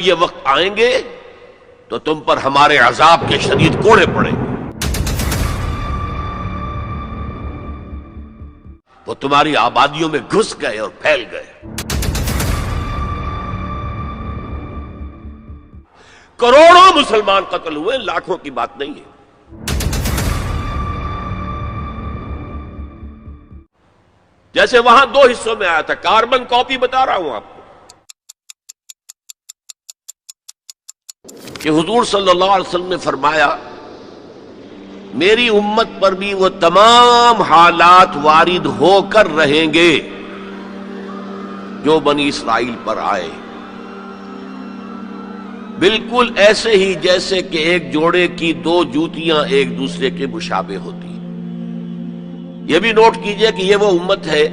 یہ وقت آئیں گے تو تم پر ہمارے عذاب کے شدید کوڑے پڑیں گے، وہ تمہاری آبادیوں میں گھس گئے اور پھیل گئے۔ کروڑوں مسلمان قتل ہوئے، لاکھوں کی بات نہیں ہے۔ جیسے وہاں دو حصوں میں آیا تھا، کاربن کاپی بتا رہا ہوں آپ کو، کہ حضور صلی اللہ علیہ وسلم نے فرمایا میری امت پر بھی وہ تمام حالات وارد ہو کر رہیں گے جو بنی اسرائیل پر آئے، بالکل ایسے ہی جیسے کہ ایک جوڑے کی دو جوتیاں ایک دوسرے کے مشابہ ہوتی۔ یہ بھی نوٹ کیجئے کہ یہ وہ امت ہے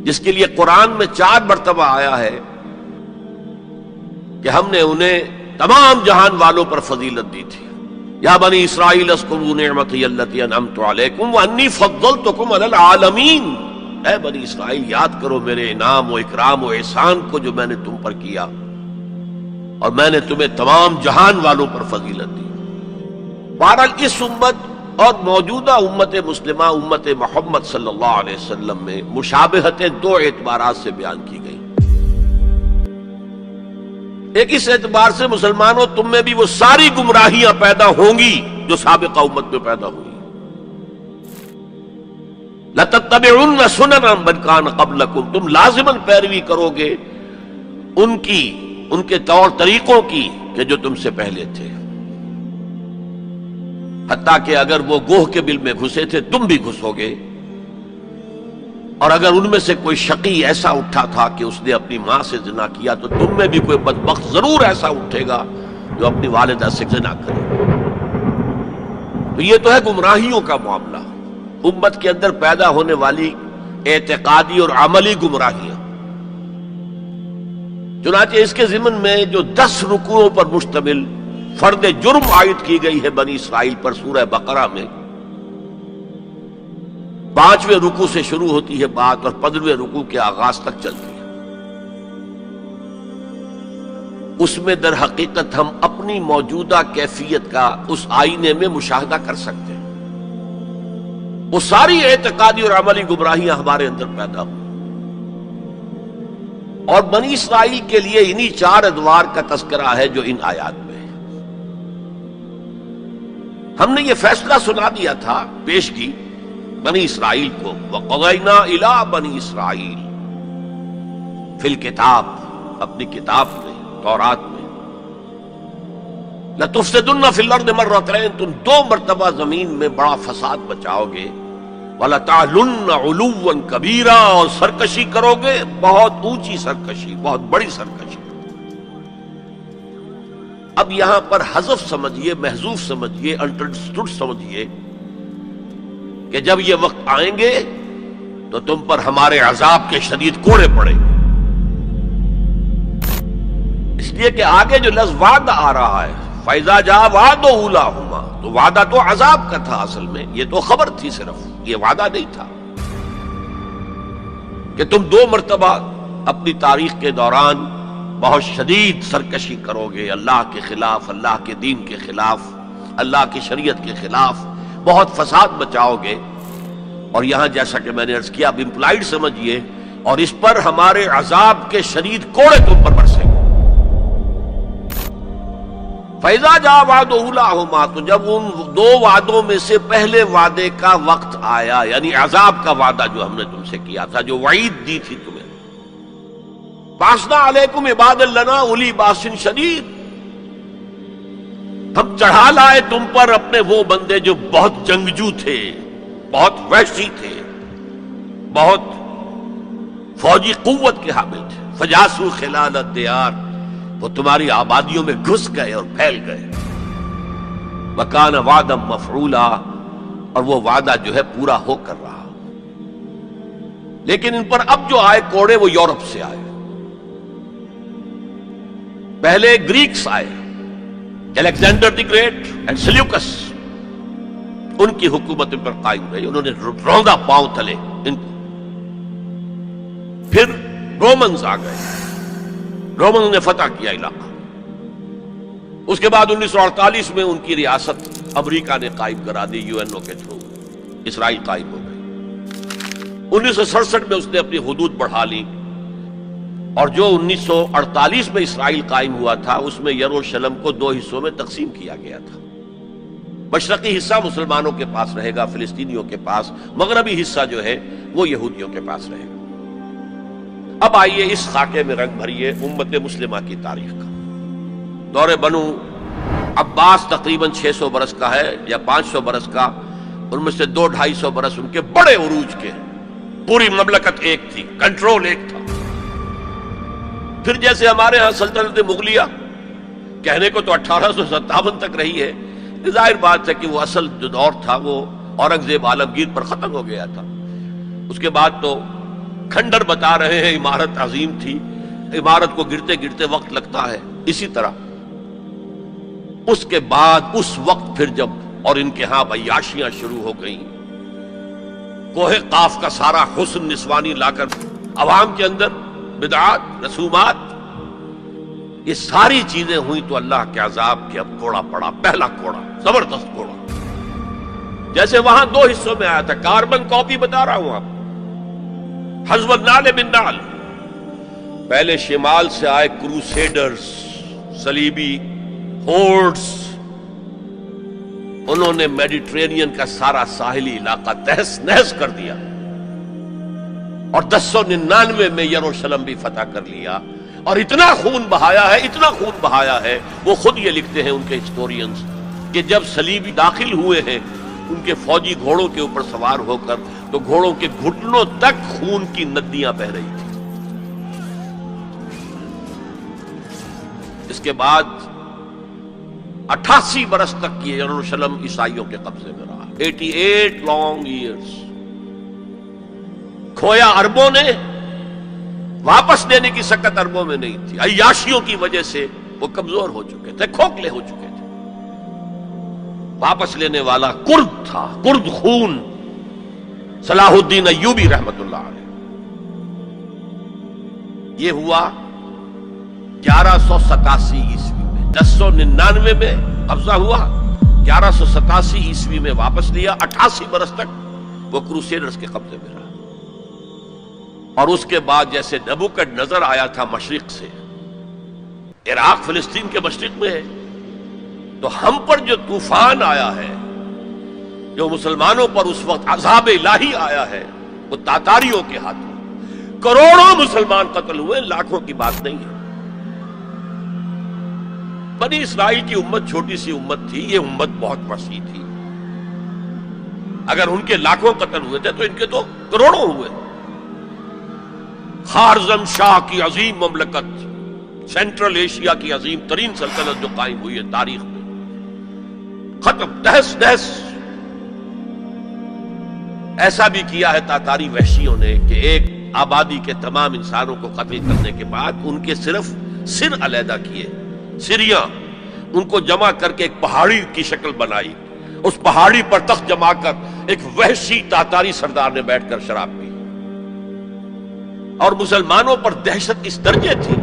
جس کے لیے قرآن میں 4 مرتبہ آیا ہے کہ ہم نے انہیں تمام جہان والوں پر فضیلت دی تھی۔ یا بنی اسرائیل اذکروا نعمتی التی انعمت علیکم وانی فضلتکم علی العالمین، اے بنی اسرائیل یاد کرو میرے انعام و اکرام و احسان کو جو میں نے تم پر کیا، اور میں نے تمہیں تمام جہان والوں پر فضیلت دی۔ بہرحال اس امت اور موجودہ امت مسلمہ امت محمد صلی اللہ علیہ وسلم میں مشابہتیں 2 اعتبارات سے بیان کی گئی۔ ایک اس اعتبار سے مسلمانوں تم میں بھی وہ ساری گمراہیاں پیدا ہوں گی جو سابقہ امت میں پیدا ہوئی۔ لَتَتَّبِعُنَّ سُنَنَ مَنْ كَانَ قَبْلَكُمْ، تم لازماً پیروی کرو گے ان کے طور طریقوں کی کہ جو تم سے پہلے تھے، حتیٰ کہ اگر وہ گوہ کے بل میں گھسے تھے تم بھی گھسو گے، اور اگر ان میں سے کوئی شقی ایسا اٹھا تھا کہ اس نے اپنی ماں سے زنا کیا تو تم میں بھی کوئی بدبخت ضرور ایسا اٹھے گا جو اپنی والدہ سے زنا کرے۔ تو یہ تو ہے گمراہیوں کا معاملہ، امت کے اندر پیدا ہونے والی اعتقادی اور عملی گمراہیاں۔ چنانچہ اس کے ضمن میں جو 10 رکوعوں پر مشتمل فرد جرم عائد کی گئی ہے بنی اسرائیل پر سورہ بقرہ میں، 5ویں رکوع سے شروع ہوتی ہے بات اور 15ویں رکوع کے آغاز تک چلتی ہے۔ اس میں در حقیقت ہم اپنی موجودہ کیفیت کا اس آئینے میں مشاہدہ کر سکتے ہیں۔ وہ ساری اعتقادی اور عملی گمراہیاں ہمارے اندر پیدا ہوئی، اور بنی اسرائیل کے لیے انہی 4 ادوار کا تذکرہ ہے جو ان آیات میں ہے۔ ہم نے یہ فیصلہ سنا دیا تھا، پیش کی بنی اسرائیل کو، وَقَضَيْنَا إِلَىٰ بَنِي إِسْرَائِيلَ فِي الْكِتَابِ، اپنی کتاب میں تورات میں، لَتُفْسِدُنَّ فِي الْأَرْضِ مَرَّتَيْنِ، تم 2 مرتبہ زمین میں بڑا فساد بچاؤ گے، وَلَتَعْلُنَّ عُلُوًّا كَبِيرًا، اور سرکشی کرو گے، بہت اونچی سرکشی، بہت بڑی سرکشی۔ اب یہاں پر حذف سمجھیے، محذوف سمجھیے، انڈرسٹوڈ سمجھیے کہ جب یہ وقت آئیں گے تو تم پر ہمارے عذاب کے شدید کوڑے پڑیں گے۔ اس لیے کہ آگے جو لفظ وعدہ آ رہا ہے، فَإِذَا جَاءَ وَعْدُ أُولَاهُمَا، تو وعدہ تو عذاب کا تھا، اصل میں یہ تو خبر تھی، صرف یہ وعدہ نہیں تھا کہ تم 2 مرتبہ اپنی تاریخ کے دوران بہت شدید سرکشی کرو گے، اللہ کے خلاف، اللہ کے دین کے خلاف، اللہ کی شریعت کے خلاف بہت فساد بچاؤ گے۔ اور یہاں جیسا کہ میں نے عرض کیا، اب امپلائڈ سمجھیے، اور اس پر ہمارے عذاب کے شدید کوڑے تم پر برسیں گے۔ فَإِذَا جَاءَ وَعْدُ أُولَاهُمَا، تو جب ان 2 وعدوں میں سے پہلے وعدے کا وقت آیا، یعنی عذاب کا وعدہ جو ہم نے تم سے کیا تھا، جو وعید دی تھی تمہیں، بَعَثْنَا عَلَيْكُمْ عِبَادًا لَنَا أُولِي بَأْسٍ شَدِيدٍ، ہم چڑھا لائے تم پر اپنے وہ بندے جو بہت جنگجو تھے، بہت وحشی تھے، بہت فوجی قوت کے حامل تھے۔ فجاسوا خلال الدیار، وہ تمہاری آبادیوں میں گھس گئے اور پھیل گئے۔ وکان وعدا مفعولا، اور وہ وعدہ جو ہے پورا ہو کر رہا۔ لیکن ان پر اب جو آئے کوڑے وہ یورپ سے آئے۔ پہلے گریکس آئے، Alexander the great and Seleucus, ان کی حکومت پر قائم رہی، انہوں نے روندا پاؤں تلے ان کو۔ پھر رومنز آ گئے، رومنوں نے فتح کیا علاقہ. اس کے بعد 1948 میں ان کی ریاست امریکہ نے قائم کرا دی UNO کے تھرو. اسرائیل قائم ہو گئی. 1967 میں اس نے اپنی حدود بڑھا لی اور جو 1948 میں اسرائیل قائم ہوا تھا اس میں یروشلم کو 2 حصوں میں تقسیم کیا گیا تھا. مشرقی حصہ مسلمانوں کے پاس رہے گا، فلسطینیوں کے پاس. مغربی حصہ جو ہے وہ یہودیوں کے پاس رہے گا. اب آئیے اس خاکے میں رنگ بھریے امت مسلمہ کی تاریخ کا. دور بنو عباس تقریباً 600 برس کا ہے یا 500 برس کا. ان میں سے 200-250 برس ان کے بڑے عروج کے. پوری مملکت ایک تھی، کنٹرول ایک تھا. پھر جیسے ہمارے ہاں سلطنت مغلیہ کہنے کو تو 1857 تک رہی ہے، ظاہر بات ہے کہ وہ اصل جو دور تھا وہ اورنگزیب عالمگیر پر ختم ہو گیا تھا. اس کے بعد تو کھنڈر بتا رہے ہیں عمارت عظیم تھی، عمارت کو گرتے گرتے وقت لگتا ہے. اسی طرح اس کے بعد اس وقت پھر جب اور ان کے ہاں عیاشیاں شروع ہو گئیں، کوہ قاف کا سارا حسن نسوانی لا کر عوام کے اندر بدعات، رسومات، یہ ساری چیزیں ہوئیں تو اللہ کے عذاب کے اب کوڑا پڑا. پہلا کوڑا، زبردست کوڑا. جیسے وہاں 2 حصوں میں آیا تھا، کاربن کاپی بتا رہا ہوں آپ. حزب النال بن نال، پہلے شمال سے آئے کروسیڈرز، صلیبی ہورڈز. انہوں نے میڈیٹرینین کا سارا ساحلی علاقہ تہس نہس کر دیا اور 1099 میں یروشلم بھی فتح کر لیا. اور اتنا خون بہایا ہے، اتنا خون بہایا ہے، وہ خود یہ لکھتے ہیں ان کے ہسٹورینز کہ جب صلیبی داخل ہوئے ہیں ان کے فوجی گھوڑوں کے اوپر سوار ہو کر تو گھوڑوں کے گھٹنوں تک خون کی ندیاں بہہ رہی تھیں. اس کے بعد 88 برس تک یہ یروشلم عیسائیوں کے قبضے میں رہا. 88 لانگ ایئرز. کھویا عربوں نے، واپس دینے کی سکت عربوں میں نہیں تھی. عیاشیوں کی وجہ سے وہ کمزور ہو چکے تھے، کھوکھلے ہو چکے تھے. واپس لینے والا کرد تھا، کرد خون، صلاح الدین ایوبی رحمت اللہ علیہ. یہ ہوا 1187 عیسوی میں. 1099 میں قبضہ ہوا، 1187 عیسوی میں واپس لیا. 88 برس تک وہ کروسیڈرز کے قبضے میں رہا. اور اس کے بعد جیسے نبوکڈ نظر آیا تھا مشرق سے، عراق فلسطین کے مشرق میں ہے، تو ہم پر جو طوفان آیا ہے، جو مسلمانوں پر اس وقت عذاب الہی آیا ہے، وہ تاتاریوں کے ہاتھوں. کروڑوں مسلمان قتل ہوئے، لاکھوں کی بات نہیں ہے. بنی اسرائیل کی امت چھوٹی سی امت تھی، یہ امت بہت وسیع تھی. اگر ان کے لاکھوں قتل ہوئے تھے تو ان کے تو کروڑوں ہوئے. خارزم شاہ کی عظیم مملکت، سینٹرل ایشیا کی عظیم ترین سلطنت جو قائم ہوئی ہے تاریخ میں، ختم، تہس نہس. ایسا بھی کیا ہے تاتاری وحشیوں نے کہ ایک آبادی کے تمام انسانوں کو قتل کرنے کے بعد ان کے صرف سر علیحدہ کیے، سریاں ان کو جمع کر کے ایک پہاڑی کی شکل بنائی. اس پہاڑی پر تخت جما کر ایک وحشی تاتاری سردار نے بیٹھ کر شراب پی. اور مسلمانوں پر دہشت اس درجے تھی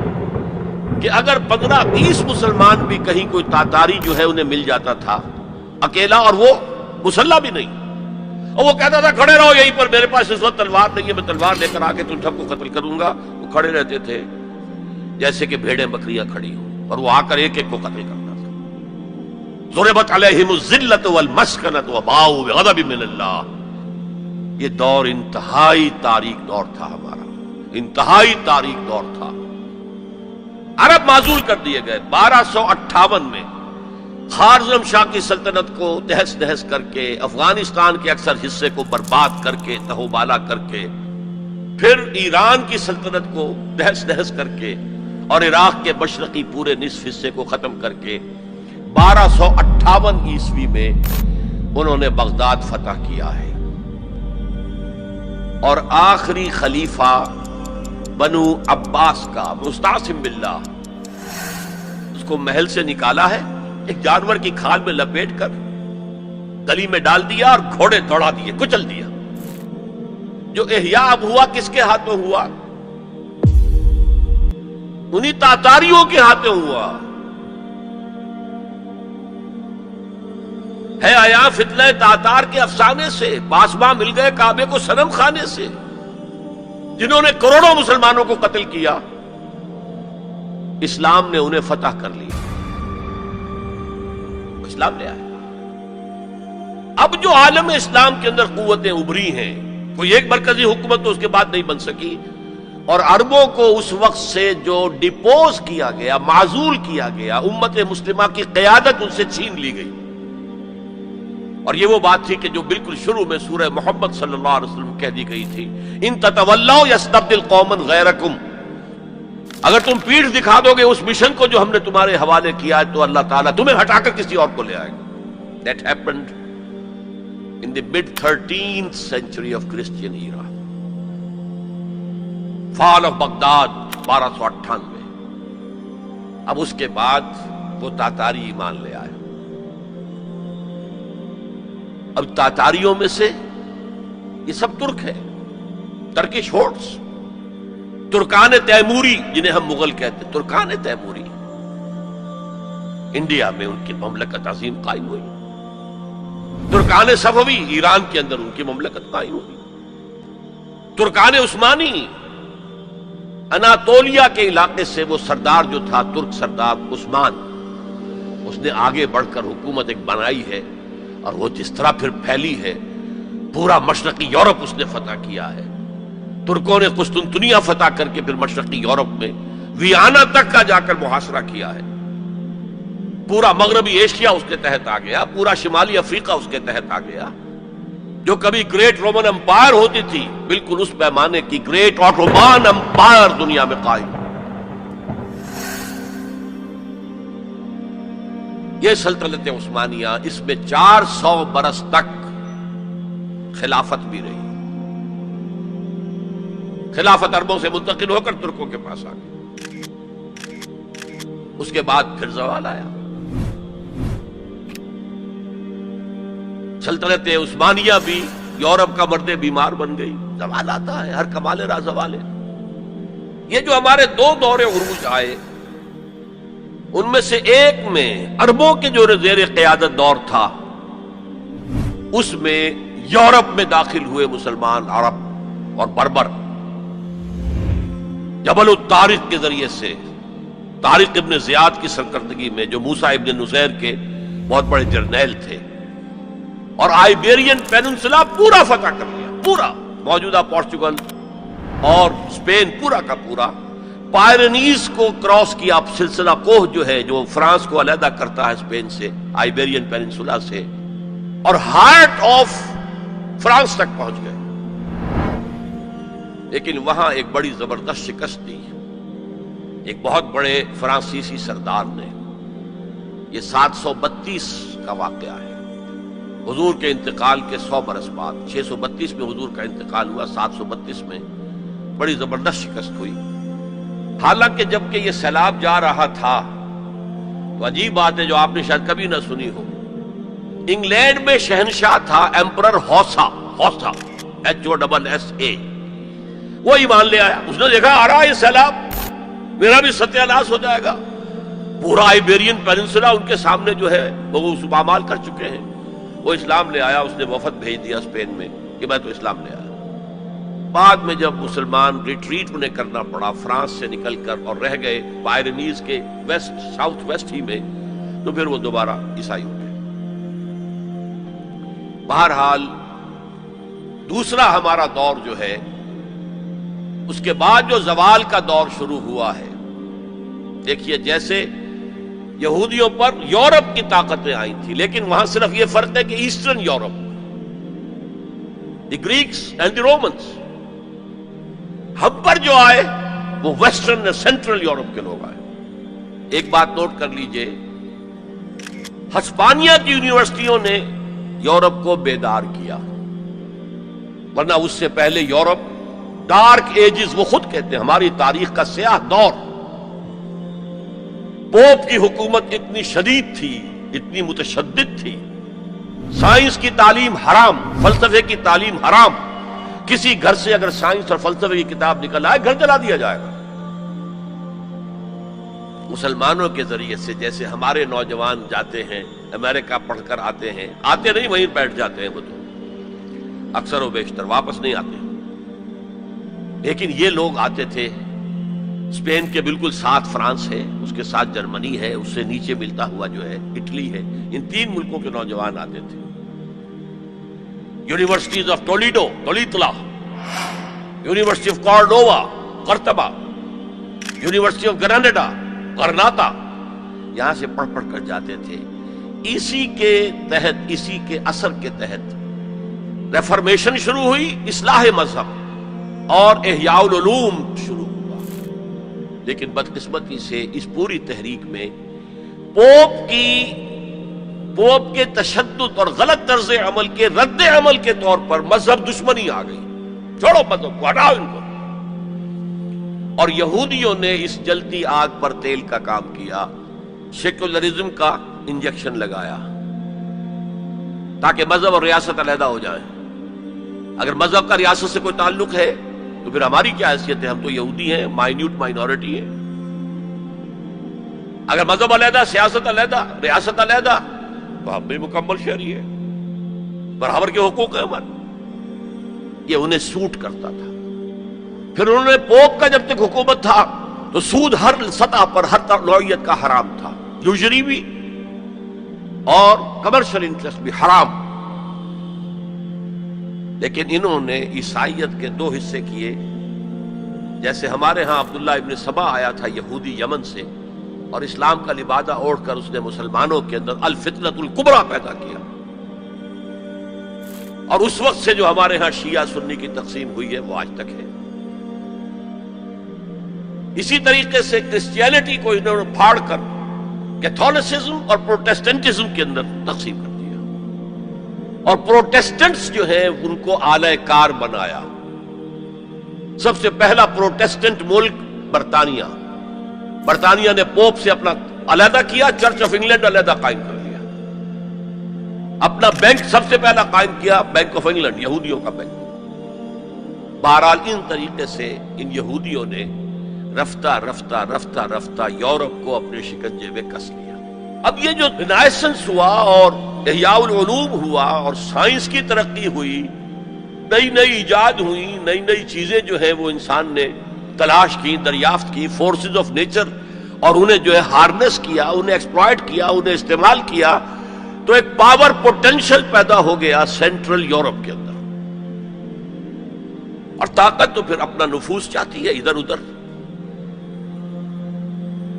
کہ اگر 15-20 مسلمان بھی کہیں کوئی تاتاری جو ہے انہیں مل جاتا تھا اکیلا، اور وہ مسلح بھی نہیں، اور وہ کہتا تھا کھڑے رہو یہیں پر، میرے پاس اس وقت تلوار نہیں ہے، میں تلوار لے کر آ کے تم سب کو قتل کروں گا. وہ کھڑے رہتے تھے جیسے کہ بھیڑیں بکریاں کھڑی ہوں، اور وہ آ کر ایک ایک کو قتل کرتا تھا. ضربت علیہم الذلۃ والمسکنۃ وباؤوا بغضب من اللہ. یہ دور انتہائی تاریک دور تھا ہمارا، انتہائی تاریک دور تھا. عرب معزول کر دیے گئے. 1258 میں خارزم شاہ کی سلطنت کو تہس نہس کر کے، افغانستان کے اکثر حصے کو برباد کر کے، تہوبالا کر کے، پھر ایران کی سلطنت کو تہس نہس کر کے، اور عراق کے مشرقی پورے نصف حصے کو ختم کر کے 1258 عیسوی میں انہوں نے بغداد فتح کیا ہے. اور آخری خلیفہ بنو عباس کا مستعصم باللہ، اس کو محل سے نکالا ہے، ایک جانور کی کھال میں لپیٹ کر گلی میں ڈال دیا اور گھوڑے دوڑا دیے، کچل دیا. جو احیاء اب ہوا کس کے ہاتھوں ہوا؟ انہی تاتاریوں کے ہاتھوں ہوا ہے آیا فتنہ تاتار کے افسانے سے، پاسباں مل گئے کعبے کو صنم خانے سے، جنہوں نے کروڑوں مسلمانوں کو قتل کیا، اسلام نے انہیں فتح کر لیا، اسلام لے آیا۔ اب جو عالم اسلام کے اندر قوتیں ابھری ہیں، کوئی ایک مرکزی حکومت تو اس کے بعد نہیں بن سکی، اور عربوں کو اس وقت سے جو ڈپوز کیا گیا، معزول کیا گیا، امت مسلمہ کی قیادت ان سے چھین لی گئی۔ اور یہ وہ بات تھی کہ جو بالکل شروع میں سورہ محمد صلی اللہ علیہ وسلم کہہ دی گئی تھی، ان تتولوا یستبدل قوما غیرکم، اگر تم پیٹھ دکھا دو گے اس مشن کو جو ہم نے تمہارے حوالے کیا ہے تو اللہ تعالیٰ تمہیں ہٹا کر کسی اور کو لے آئے گا۔ That happened in the mid-13th century of Christian era. Fall of Baghdad 1298۔ اب اس کے بعد وہ تاتاری ایمان لے آئے۔ اب تاتاریوں میں سے یہ سب ترک ہے، ترکش ہورڈز، ترکان تیموری جنہیں ہم مغل کہتے ہیں، ترکان تیموری، انڈیا میں ان کی مملکت عظیم قائم ہوئی، ترکان صفوی ایران کے اندر ان کی مملکت قائم ہوئی، ترکان عثمانی اناتولیا کے علاقے سے وہ سردار جو تھا ترک سردار عثمان، اس نے آگے بڑھ کر حکومت ایک بنائی ہے، اور وہ جس طرح پھر پھیلی ہے، پورا مشرقی یورپ اس نے فتح کیا ہے۔ ترکوں نے قسطنطنیہ فتح کر کے پھر مشرقی یورپ میں ویانا تک کا جا کر محاصرہ کیا ہے، پورا مغربی ایشیا اس کے تحت آ گیا، پورا شمالی افریقہ اس کے تحت آ گیا۔ جو کبھی گریٹ رومن امپائر ہوتی تھی، بالکل اس پیمانے کی گریٹ آٹومان امپائر دنیا میں قائم۔ یہ سلطنت عثمانیہ، اس میں 400 برس تک خلافت بھی رہی، خلافت عربوں سے منتقل ہو کر ترکوں کے پاس آ گئی۔ اس کے بعد پھر زوال آیا، سلطنت عثمانیہ بھی یورپ کا مرد بیمار بن گئی، زوال آتا ہے، ہر کمال راہ زوال ہے۔ یہ جو ہمارے دو دور عروج آئے، ان میں سے ایک میں عربوں کے جو زیر قیادت دور تھا، اس میں یورپ میں داخل ہوئے مسلمان عرب اور بربر، جبل الطارق کے ذریعے سے، طارق ابن زیاد کی سرکردگی میں، جو موسیٰ ابن نصیر کے بہت بڑے جرنیل تھے، اور آئیبیرین پیننسلا پورا فتح کر لیا، پورا موجودہ پورچگل اور اسپین پورا کا پورا، پائرنیز کو کراس کیا، سلسلہ کوہ جو ہے جو فرانس کو علیحدہ کرتا ہے اسپین سے، آئیبیرین پیننسلا سے، اور ہارٹ آف فرانس تک پہنچ گئے۔ لیکن وہاں ایک بڑی زبردست شکست دی ایک بہت بڑے فرانسیسی سردار نے۔ یہ 732 کا واقعہ ہے، حضور کے انتقال کے 100 برس بعد۔ 632 میں حضور کا انتقال ہوا، 732 میں بڑی زبردست شکست ہوئی۔ حالانکہ جبکہ یہ سیلاب جا رہا تھا، تو عجیب بات ہے جو آپ نے شاید کبھی نہ سنی ہو، انگلینڈ میں شہنشاہ تھا ایمپرر ہوسا، HOSSA، وہ ایمان لے آیا۔ اس نے دیکھا آ رہا ہے یہ سیلاب، میرا بھی ستیہ ناش ہو جائے گا۔ پورا آئیبیرین پیننسلا ان کے سامنے جو ہے وہ پامال کر چکے ہیں۔ وہ اسلام لے آیا، اس نے وفد بھیج دیا اسپین میں کہ میں تو اسلام لے آیا۔ بعد میں جب مسلمان ریٹریٹ انہیں کرنا پڑا فرانس سے نکل کر، اور رہ گئے پائرنیز کے ویسٹ ساؤتھ ویسٹ ہی میں، تو پھر وہ دوبارہ عیسائی ہو گئے۔ بہرحال دوسرا ہمارا دور جو ہے، اس کے بعد جو زوال کا دور شروع ہوا ہے، دیکھیے جیسے یہودیوں پر یورپ کی طاقتیں آئی تھی، لیکن وہاں صرف یہ فرق ہے کہ eastern Europe, the Greeks and the Romans, ہم پر جو آئے وہ ویسٹرن سینٹرل یورپ کے لوگ آئے۔ ایک بات نوٹ کر لیجئے، ہسپانیہ کی یونیورسٹیوں نے یورپ کو بیدار کیا، ورنہ اس سے پہلے یورپ ڈارک ایجز، وہ خود کہتے ہیں ہماری تاریخ کا سیاہ دور، پوپ کی حکومت اتنی شدید تھی، اتنی متشدد تھی، سائنس کی تعلیم حرام، فلسفے کی تعلیم حرام، کسی گھر سے اگر سائنس اور فلسفے کی کتاب نکل آئے گھر جلا دیا جائے گا۔ مسلمانوں کے ذریعے سے جیسے ہمارے نوجوان جاتے ہیں امریکہ پڑھ کر آتے ہیں، آتے نہیں وہیں بیٹھ جاتے ہیں، وہ تو اکثر و بیشتر واپس نہیں آتے، لیکن یہ لوگ آتے تھے۔ اسپین کے بالکل ساتھ فرانس ہے، اس کے ساتھ جرمنی ہے، اس سے نیچے ملتا ہوا جو ہے اٹلی ہے، ان 3 ملکوں کے نوجوان آتے تھے۔ یونیورسٹیز آف ٹولیڈو تولیتلا، یونیورسٹی آف کارڈووا قرطبہ، یونیورسٹی آف گراناڈا غرناطہ، یہاں سے پڑھ پڑھ کر جاتے تھے۔ اسی کے تحت، اسی کے اثر کے تحت ریفارمیشن شروع ہوئی، اصلاح مذہب اور احیاء العلوم شروع ہوا۔ لیکن بدقسمتی سے اس پوری تحریک میں پوپ کے تشدد اور غلط طرز عمل کے رد عمل کے طور پر مذہب دشمنی آ گئی، چھوڑو مذہب کو، ہٹاؤ ان کو۔ اور یہودیوں نے اس جلتی آگ پر تیل کا کام کیا، سیکولرزم کا انجیکشن لگایا تاکہ مذہب اور ریاست علیحدہ ہو جائیں۔ اگر مذہب کا ریاست سے کوئی تعلق ہے تو پھر ہماری کیا حیثیت ہے؟ ہم تو یہودی ہیں، مائنیوٹ مائنورٹی ہے۔ اگر مذہب علیحدہ، سیاست علیحدہ، ریاست علیحدہ تو ہم بھی مکمل شہری ہیں، برابر کے حقوق ہیں ہمارے۔ یہ انہیں سوٹ کرتا تھا۔ پھر انہوں نے پوپ کا جب تک حکومت تھا تو سود ہر سطح پر، ہر نوعیت کا حرام تھا، یوزری بھی اور کمرشل انٹرسٹ بھی حرام۔ لیکن انہوں نے عیسائیت کے 2 حصے کیے، جیسے ہمارے ہاں عبداللہ ابن سبا آیا تھا یہودی یمن سے، اور اسلام کا لبادہ اوڑھ کر اس نے مسلمانوں کے اندر الفتنۃ الکبریٰ پیدا کیا، اور اس وقت سے جو ہمارے ہاں شیعہ سنی کی تقسیم ہوئی ہے وہ آج تک ہے۔ اسی طریقے سے کرسچینٹی کو انہوں نے پھاڑ کر کیتھولسزم اور پروٹیسٹنٹزم کے اندر تقسیم کر دیا، اور پروٹیسٹنٹس جو ہیں ان کو آلہ کار بنایا۔ سب سے پہلا پروٹیسٹنٹ ملک برطانیہ، برطانیہ نے پوپ سے اپنا علیحدہ کیا، چرچ آف انگلینڈ علیحدہ قائم کر لیا، اپنا بینک سب سے پہلا قائم کیا، بینک آف انگلینڈ، یہودیوں کا بینک۔ بہرحال ان طریقے سے ان یہودیوں نے رفتہ رفتہ رفتہ رفتہ یورپ کو اپنے شکنجے میں کس لیا۔ اب یہ جو رینائسنس ہوا اور احیاء العلوم ہوا اور سائنس کی ترقی ہوئی، نئی نئی ایجاد ہوئی، نئی نئی چیزیں جو ہیں وہ انسان نے تلاش کی، دریافت کی، فورسز آف نیچر، اور انہیں جو ہے ہارنس کیا، انہیں ایکسپلائٹ کیا، انہیں استعمال کیا، تو ایک پاور پوٹینشل پیدا ہو گیا سینٹرل یورپ کے اندر۔ اور طاقت تو پھر اپنا نفوذ چاہتی ہے ادھر ادھر۔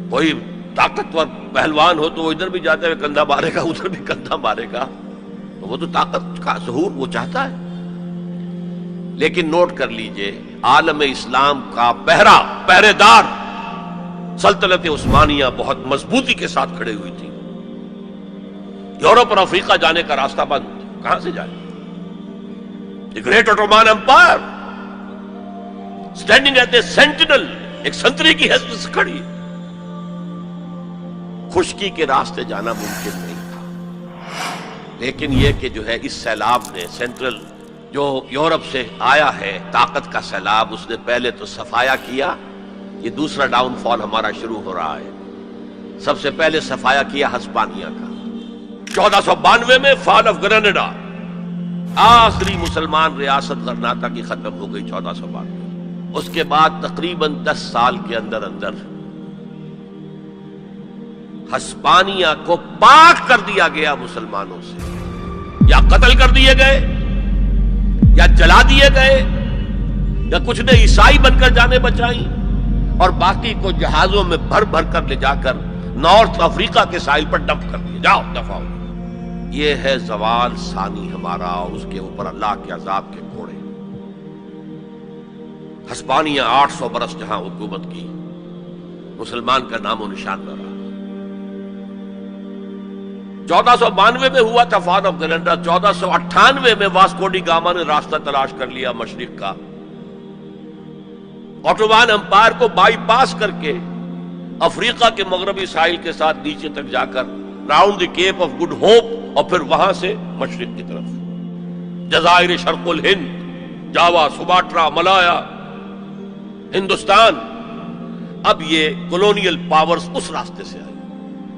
کوئی طاقتور پہلوان ہو تو وہ ادھر بھی جاتے ہوئے کندھا مارے گا، ادھر بھی کندھا مارے گا، تو وہ تو طاقت کا ظہور وہ چاہتا ہے۔ لیکن نوٹ کر لیجئے، عالم اسلام کا پہرے دار سلطنت عثمانیہ بہت مضبوطی کے ساتھ کھڑے ہوئی تھی۔ یورپ اور افریقہ جانے کا راستہ بند، کہاں سے جائے؟ The great Ottoman Empire standing at a sentinel, ایک سنتری کی حیثیت سے کھڑی۔ خشکی کے راستے جانا ممکن نہیں تھا، لیکن یہ کہ جو ہے اس سیلاب نے سینٹرل جو یورپ سے آیا ہے طاقت کا سیلاب، اس نے پہلے تو صفایا کیا۔ یہ دوسرا ڈاؤن فال ہمارا شروع ہو رہا ہے۔ سب سے پہلے صفایا کیا ہسپانیہ کا، 1492 میں فال آف گراناڈا، آخری مسلمان ریاست غرناطہ کی ختم ہو گئی 1492۔ اس کے بعد تقریباً 10 سال کے اندر اندر ہسپانیہ کو پاک کر دیا گیا مسلمانوں سے، یا قتل کر دیے گئے، یا جلا دیے گئے، یا کچھ نے عیسائی بن کر جانیں بچائیں، اور باقی کو جہازوں میں بھر بھر کر لے جا کر نارتھ افریقہ کے ساحل پر ڈمپ کر دیے، جاؤ دفع ہو۔ یہ ہے زوال ثانی ہمارا، اور اس کے اوپر اللہ کے عذاب کے گھوڑے۔ ہسپانیہ 800 برس جہاں حکومت کی، مسلمان کا نام و نشان نہ رہا۔ 1492 میں ہوا تھا فال آف گراناڈا، 1498 میں واسکو ڈی گاما نے راستہ تلاش کر لیا مشرق کا، اوٹومان امپائر کو بائی پاس کر کے افریقہ کے مغربی ساحل کے ساتھ نیچے تک جا کر round the Cape of Good Hope, اور پھر وہاں سے مشرق کی طرف جزائر شرق الہند، جاوا، سماٹرا، ملایا، ہندوستان، اب یہ کولونیل پاورز اس راستے سے آئے.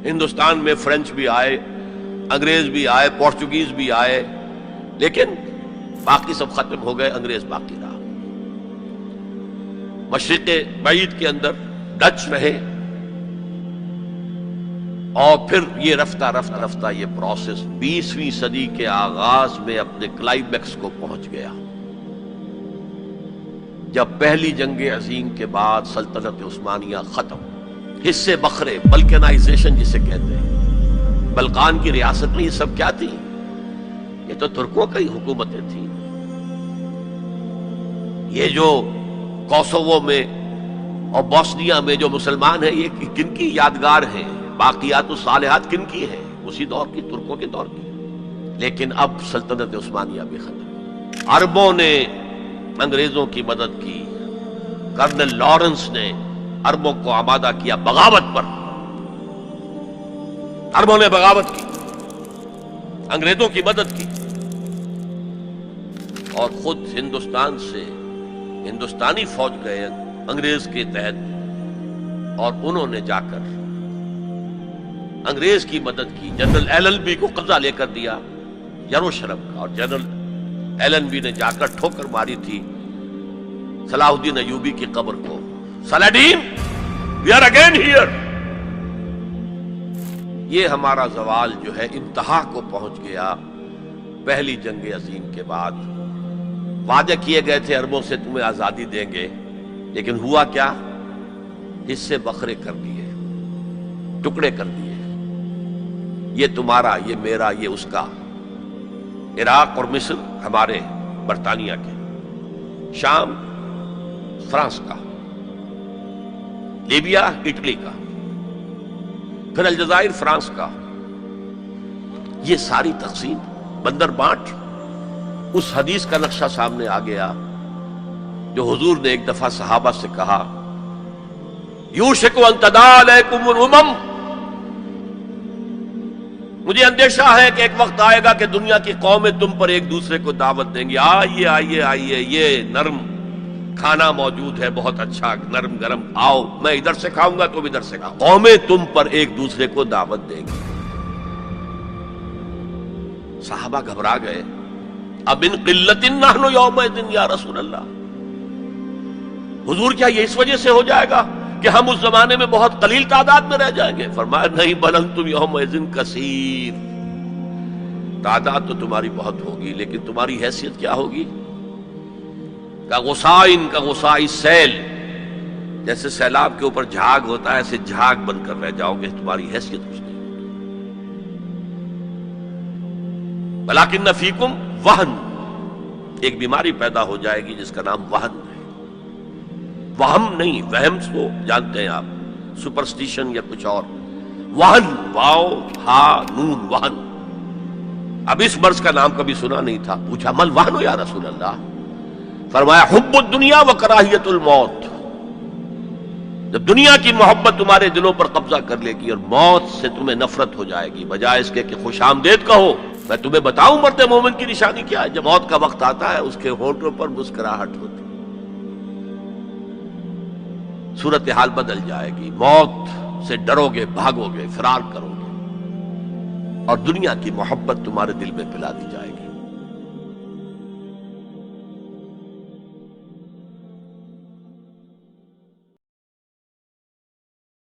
ہندوستان میں فرینچ بھی آئے، انگریز بھی آئے، پورچوگیز بھی آئے، لیکن باقی سب ختم ہو گئے، انگریز باقی رہا. مشرق بعید کے اندر ڈچ رہے، اور پھر یہ رفتہ رفتہ یہ پروسیس 20ویں صدی کے آغاز میں اپنے کلائمیکس کو پہنچ گیا، جب پہلی جنگ عظیم کے بعد سلطنت عثمانیہ ختم. حصے بکھرے، بلکانائزیشن جسے کہتے ہیں. بلقان کی ریاست میں یہ سب کیا تھی؟ یہ تو ترکوں کی حکومتیں تھیں. یہ جو کوسوو میں اور بوسنیا میں جو مسلمان ہیں، یہ کن کی یادگار ہیں؟ باقیات الصالحات کن کی ہیں؟ اسی دور کی، ترکوں کے دور کی. لیکن اب سلطنت عثمانیہ بھی ختم. عربوں نے انگریزوں کی مدد کی. کرنل لارنس نے عربوں کو آمادہ کیا بغاوت پر. عربوں نے بغاوت کی، انگریزوں کی مدد کی، اور خود ہندوستان سے ہندوستانی فوج گئے انگریز کے تحت، اور انہوں نے جا کر انگریز کی مدد کی. جنرل ایلن بی کو قبضہ لے کر دیا یروشلم کا، اور جنرل ایلن بی نے جا کر ٹھوکر ماری تھی صلاح الدین ایوبی کی قبر کو. سلاڈین، وی آر اگین ہیئر. یہ ہمارا زوال جو ہے انتہا کو پہنچ گیا پہلی جنگ عظیم کے بعد. وعدے کیے گئے تھے عربوں سے تمہیں آزادی دیں گے، لیکن ہوا کیا؟ حصے بکھرے کر دیے، ٹکڑے کر دیے. یہ تمہارا، یہ میرا، یہ اس کا. عراق اور مصر ہمارے برطانیہ کے، شام فرانس کا، لیبیا اٹلی کا، پھر الجزائر فرانس کا. یہ ساری تقسیم، بندر بانٹ. اس حدیث کا نقشہ سامنے آ گیا جو حضور نے ایک دفعہ صحابہ سے کہا، یوشک ان تداعی علیکم الامم. مجھے اندیشہ ہے کہ ایک وقت آئے گا کہ دنیا کی قومیں تم پر ایک دوسرے کو دعوت دیں گی، آئیے آئیے آئیے، یہ نرم کھانا موجود ہے، بہت اچھا نرم گرم، آؤ، میں ادھر سے کھاؤں گا تم ادھر سے کھاؤ. قومیں تم پر ایک دوسرے کو دعوت دیں گی. صحابہ گھبرا گئے. اب ان قلت نحن یومئذ یا رسول اللہ. حضور کیا یہ اس وجہ سے ہو جائے گا کہ ہم اس زمانے میں بہت قلیل تعداد میں رہ جائیں گے؟ فرمایا نہیں، بل انتم یومئذ کثیر. تعداد تو تمہاری بہت ہوگی، لیکن تمہاری حیثیت کیا ہوگی؟ کا غصائن کا غصائی سیل. جیسے سیلاب کے اوپر جھاگ ہوتا ہے، ایسے جھاگ بن کر رہ جاؤ گے، تمہاری حیثیت کچھ نہیں. ولیکن فیکم وہن، ایک بیماری پیدا ہو جائے گی جس کا نام وہن ہے. وہم نہیں، وہم تو جانتے ہیں آپ، سپرسٹیشن یا کچھ اور. وہن، واو ہا نون، وہن. اب اس مرض کا نام کبھی سنا نہیں تھا. پوچھا مل وہن یا رسول اللہ؟ فرمایا حب الدنیا و کراہیت الموت. جب دنیا کی محبت تمہارے دلوں پر قبضہ کر لے گی اور موت سے تمہیں نفرت ہو جائے گی، بجائے اس کے کہ خوش آمدید کہو. میں تمہیں بتاؤں مرد مومن کی نشانی کیا ہے؟ جب موت کا وقت آتا ہے اس کے ہونٹوں پر مسکراہٹ ہوتی، صورتحال بدل جائے گی. موت سے ڈرو گے، بھاگو گے، فرار کرو گے، اور دنیا کی محبت تمہارے دل میں پلا دی جائے گی.